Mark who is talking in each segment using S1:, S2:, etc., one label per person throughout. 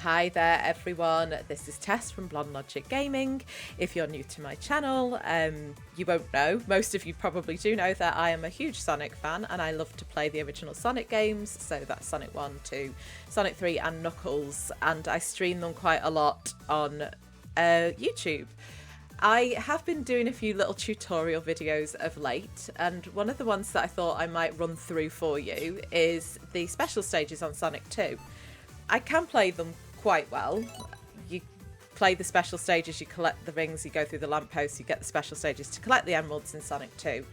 S1: Hi there everyone, this is Tess from Blonde Logic Gaming. If you're new to my channel, you won't know, most of you probably do know that I am a huge Sonic fan and I love to play the original Sonic games, so that's Sonic 1, 2, Sonic 3 and Knuckles, and I stream them quite a lot on YouTube. I have been doing a few little tutorial videos of late, and one of the ones that I thought I might run through for you is the special stages on Sonic 2. I can play them quite well. You play the special stages, you collect the rings, you go through the lampposts, you get the special stages to collect the emeralds in Sonic 2.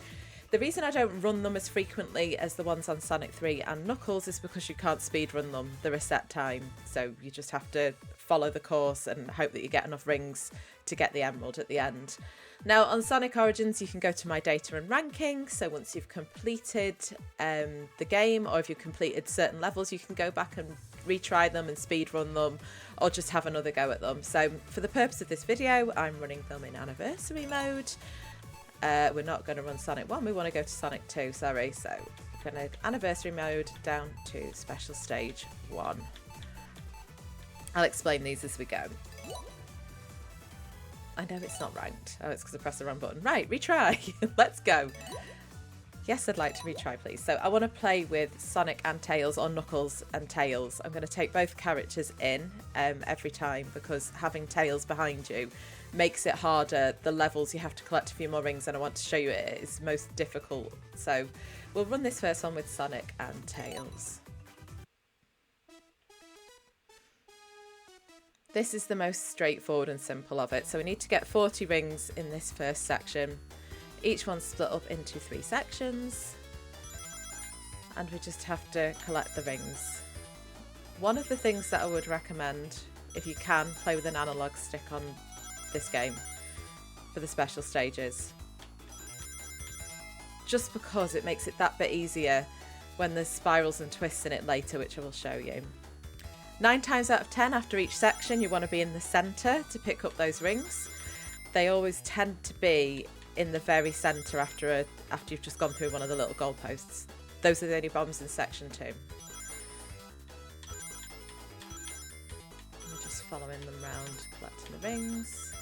S1: The reason I don't run them as frequently as the ones on Sonic 3 and Knuckles is because you can't speedrun them. They're a set time, so you just have to follow the course and hope that you get enough rings to get the emerald at the end. Now on Sonic Origins you can go to my data and ranking, so once you've completed the game, or if you've completed certain levels, you can go back and retry them and speedrun them, or just have another go at them. So for the purpose of this video I'm running them in anniversary mode. We're not going to run Sonic 1, we want to go to Sonic 2, sorry, so we're going to anniversary mode down to special stage 1. I'll explain these as we go. I know it's not ranked. Oh, it's because I pressed the wrong button. Right, retry. Let's go. Yes, I'd like to retry, please. So I want to play with Sonic and Tails, or Knuckles and Tails. I'm going to take both characters in every time, because having Tails behind you makes it harder. The levels, you have to collect a few more rings, and I want to show you it is most difficult. So we'll run this first one with Sonic and Tails. This is the most straightforward and simple of it. So we need to get 40 rings in this first section. Each one's split up into 3 sections. And we just have to collect the rings. One of the things that I would recommend, if you can, play with an analog stick on this game for the special stages. Just because it makes it that bit easier when there's spirals and twists in it later, which I will show you. 9 times out of 10 after each section you want to be in the centre to pick up those rings. They always tend to be in the very centre after you've just gone through one of the little goalposts. Those are the only bombs in section 2. I'm just following them round, collecting the rings.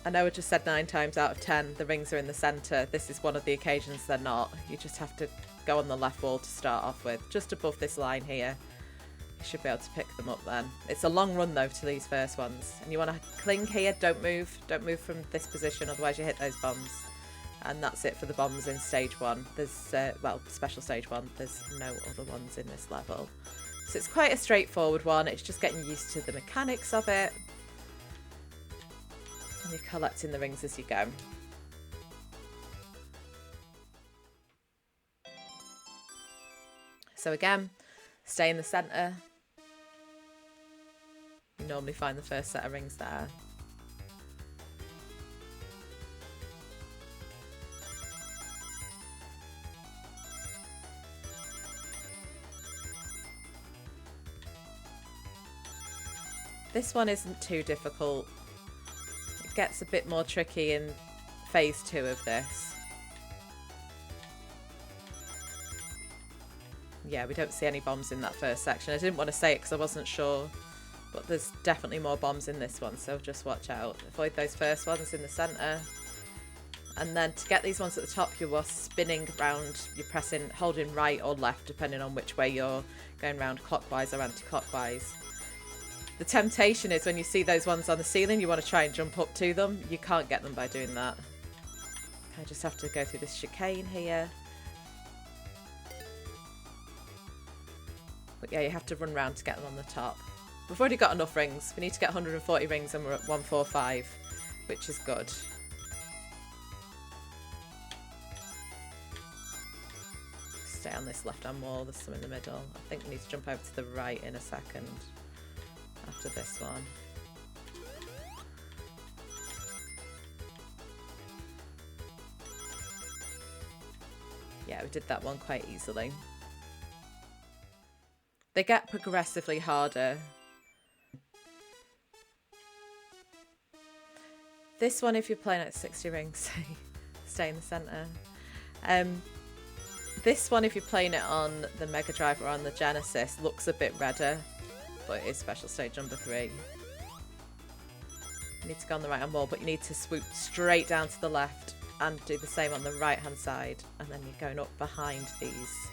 S1: I know I just said 9 times out of 10 the rings are in the centre. This is one of the occasions they're not. You just have to go on the left wall to start off with, just above this line here. You should be able to pick them up then. It's a long run though to these first ones, and you want to cling here, don't move from this position, otherwise you hit those bombs. And that's it for the bombs in stage 1. There's well, special stage 1, there's no other ones in this level. So it's quite a straightforward one, it's just getting used to the mechanics of it. And you're collecting the rings as you go. So again, stay in the centre. You normally find the first set of rings there. This one isn't too difficult. It gets a bit more tricky in phase 2 of this. Yeah, we don't see any bombs in that first section. I didn't want to say it because I wasn't sure, but there's definitely more bombs in this one, so just watch out. Avoid those first ones in the centre. And then to get these ones at the top, you are spinning round, you're pressing, holding right or left, depending on which way you're going round, clockwise or anti-clockwise. The temptation is when you see those ones on the ceiling, you want to try and jump up to them. You can't get them by doing that. I just have to go through this chicane here. But yeah, you have to run round to get them on the top. We've already got enough rings. We need to get 140 rings and we're at 145, which is good. Stay on this left-hand wall, there's some in the middle. I think we need to jump over to the right in a second after this one. Yeah, we did that one quite easily. They get progressively harder. This one, if you're playing at 60 rings, stay in the centre. This one, if you're playing it on the Mega Drive or on the Genesis, looks a bit redder, but it is special stage number 3. You need to go on the right hand wall, but you need to swoop straight down to the left and do the same on the right hand side, and then you're going up behind these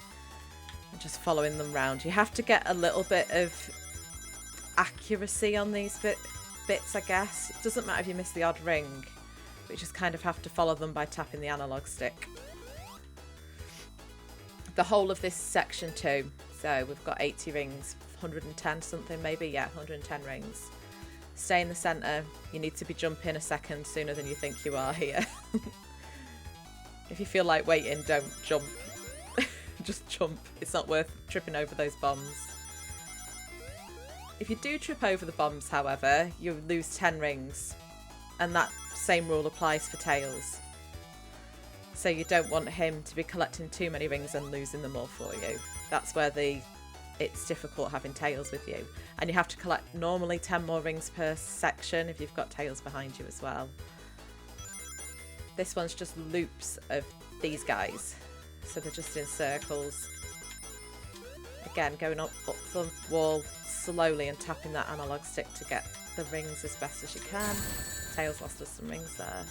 S1: and just following them round. You have to get a little bit of accuracy on these bits, I guess. It doesn't matter if you miss the odd ring, but you just kind of have to follow them by tapping the analog stick. The whole of this section 2, so we've got 80 rings, 110 something maybe, yeah, 110 rings. Stay in the centre. You need to be jumping a second sooner than you think you are here. If you feel like waiting, don't jump. Just jump. It's not worth tripping over those bombs. If you do trip over the bombs, however, you lose 10 rings. And that same rule applies for Tails. So you don't want him to be collecting too many rings and losing them all for you. That's where it's difficult having Tails with you. And you have to collect normally 10 more rings per section if you've got Tails behind you as well. This one's just loops of these guys. So they're just in circles. Again, going up the wall slowly and tapping that analog stick to get the rings as best as you can. Tails lost us some rings there.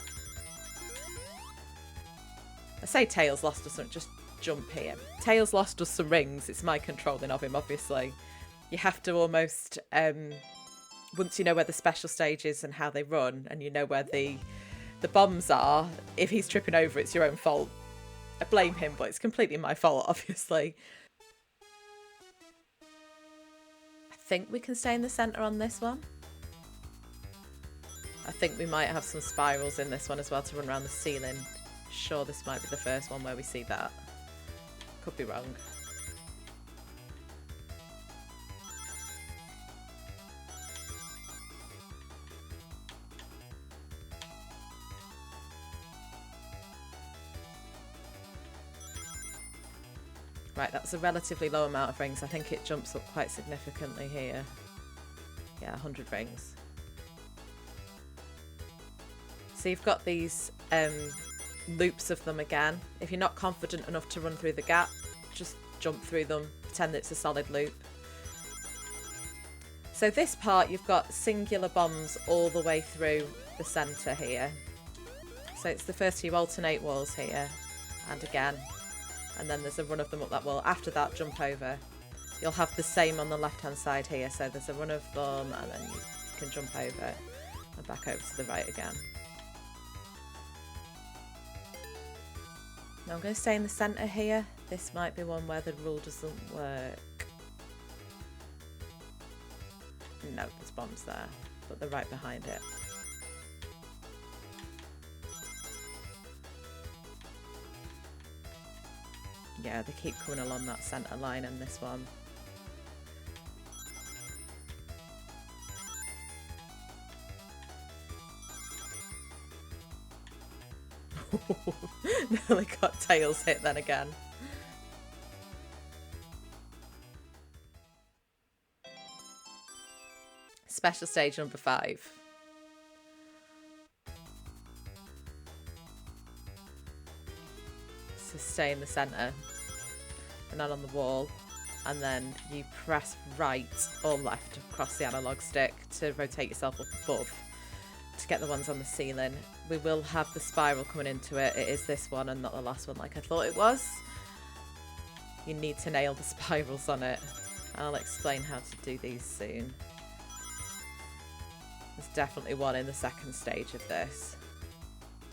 S1: I say Tails lost us some, just jump here. Tails lost us some rings. It's my controlling of him, obviously. You have to almost, once you know where the special stage is and how they run, and you know where the bombs are, if he's tripping over, it's your own fault. I blame him, but it's completely my fault, obviously. I think we can stay in the centre on this one. I think we might have some spirals in this one as well to run around the ceiling. Sure, this might be the first one where we see that. Could be wrong. Right, that's a relatively low amount of rings. I think it jumps up quite significantly here. Yeah, 100 rings. So you've got these loops of them again. If you're not confident enough to run through the gap, just jump through them, pretend it's a solid loop. So this part, you've got singular bombs all the way through the centre here. So it's the first few alternate walls here, and again, and then there's a run of them up that wall. After that, jump over. You'll have the same on the left hand side here, so there's a run of them and then you can jump over and back over to the right again. Now I'm going to stay in the centre here. This might be one where the rule doesn't work. No, there's bombs there, but they're right behind it. Yeah, they keep coming along that centre line in this one. Nearly got Tails hit then again. Special stage number 5. So stay in the centre and then on the wall, and then you press right or left across the analog stick to rotate yourself up above to get the ones on the ceiling. We will have the spiral coming into it. It is this one and not the last one like I thought it was. You need to nail the spirals on it. I'll explain how to do these soon. There's definitely one in the second stage of this.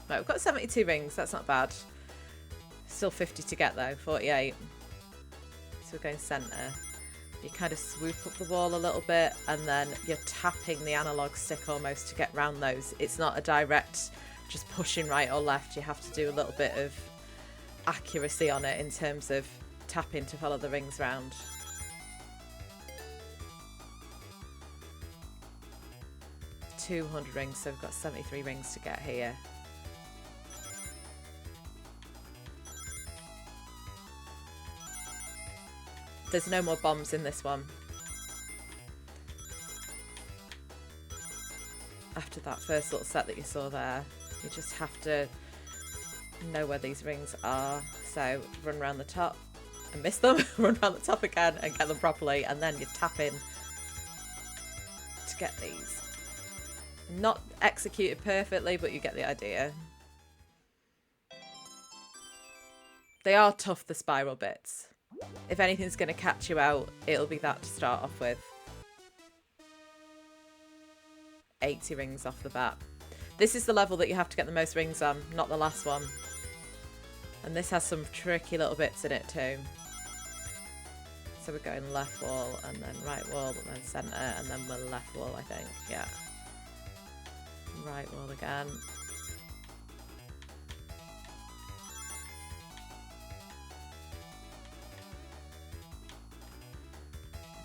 S1: Right, we've got 72 rings, that's not bad. Still 50 to get though, 48. So we're going centre. You kind of swoop up the wall a little bit and then you're tapping the analog stick almost to get round those. It's not a direct just pushing right or left. You have to do a little bit of accuracy on it in terms of tapping to follow the rings round. $200 rings, so we've got 73 rings to get here. There's no more bombs in this one. After that first little set that you saw there, you just have to know where these rings are. So run around the top and miss them, run around the top again and get them properly, and then you tap in to get these. Not executed perfectly, but you get the idea. They are tough, the spiral bits. If anything's going to catch you out, it'll be that to start off with. 80 rings off the bat. This is the level that you have to get the most rings on, not the last one. And this has some tricky little bits in it too. So we're going left wall and then right wall and then centre and then we're left wall, I think. Yeah. Right wall again.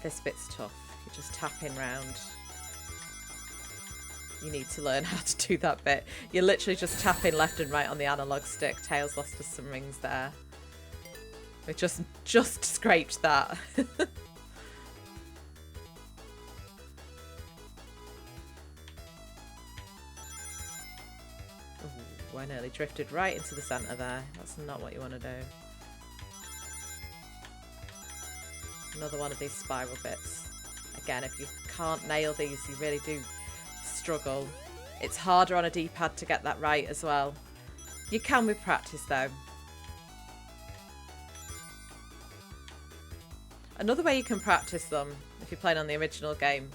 S1: This bit's tough. You're just tapping round. You need to learn how to do that bit. You're literally just tapping left and right on the analog stick. Tails lost us some rings there. We just scraped that. Ooh, I nearly drifted right into the centre there. That's not what you want to do. Another one of these spiral bits. Again, if you can't nail these, you really do struggle. It's harder on a D-pad to get that right as well. You can with practice though. Another way you can practice them, if you're playing on the original game,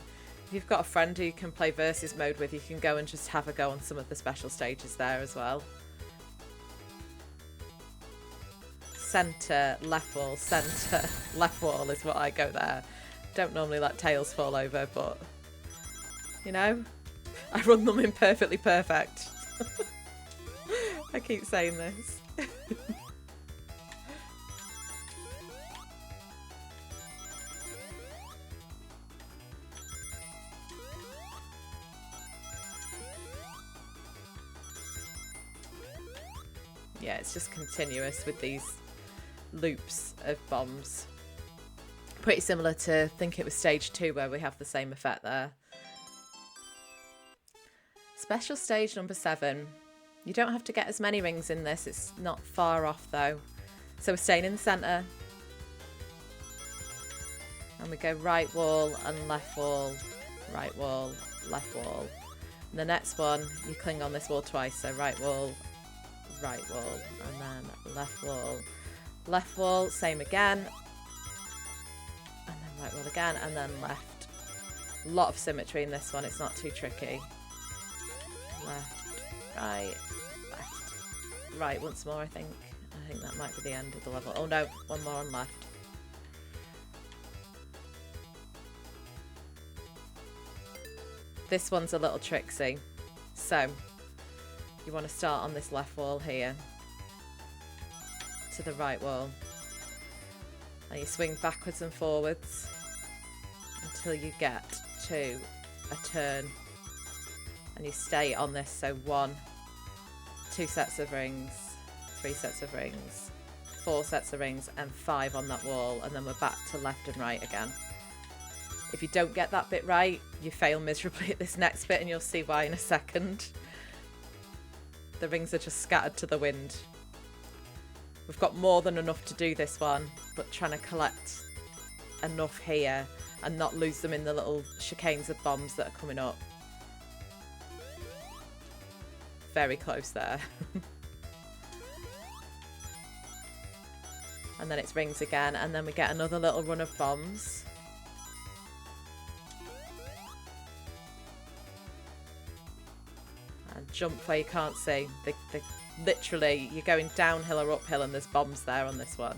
S1: if you've got a friend who you can play versus mode with, you can go and just have a go on some of the special stages there as well. Centre, left wall, centre, left wall is what I go there. Don't normally let Tails fall over, but you know, I run them imperfectly perfect. I keep saying this. Yeah, it's just continuous with these loops of bombs. Pretty similar to, I think it was stage 2 where we have the same effect there. Special stage number 7. You don't have to get as many rings in this, it's not far off though. So we're staying in the centre. And we go right wall and left wall, right wall, left wall. And the next one, you cling on this wall twice, so right wall, and then left wall, same again, and then right wall again, and then left. A lot of symmetry in this one, it's not too tricky. Left, right once more, I think that might be the end of the level. Oh no, one more on left. This one's a little tricksy, so you want to start on this left wall here to the right wall, and you swing backwards and forwards until you get to a turn, and you stay on this. So 1, 2 sets of rings, 3 sets of rings, 4 sets of rings, and 5 on that wall, and then we're back to left and right again. If you don't get that bit right, you fail miserably at this next bit, and you'll see why in a second. The rings are just scattered to the wind. We've got more than enough to do this one, but trying to collect enough here and not lose them in the little chicanes of bombs that are coming up. Very close there. And then it's rings again, and then we get another little run of bombs. And jump where you can't see. Literally, you're going downhill or uphill and there's bombs there on this one.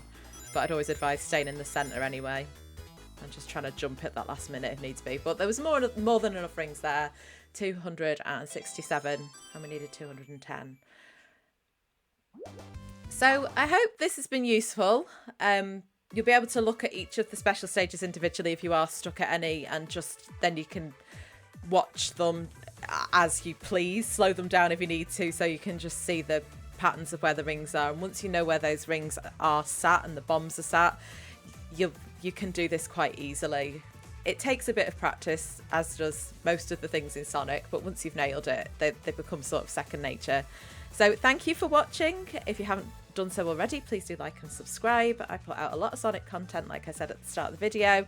S1: But I'd always advise staying in the centre anyway. And just trying to jump at that last minute if needs be. But there was more than enough rings there. 267 and we needed 210. So I hope this has been useful. You'll be able to look at each of the special stages individually if you are stuck at any, and just then you can watch them as you please. Slow them down if you need to, so you can just see the patterns of where the rings are. And once you know where those rings are sat and the bombs are sat, you can do this quite easily. It takes a bit of practice, as does most of the things in Sonic, but once you've nailed it, they become sort of second nature. So thank you for watching. If you haven't done so already, please do like and subscribe. I put out a lot of Sonic content, like I said at the start of the video.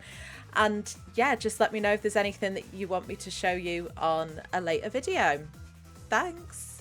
S1: And yeah, just let me know if there's anything that you want me to show you on a later video. Thanks.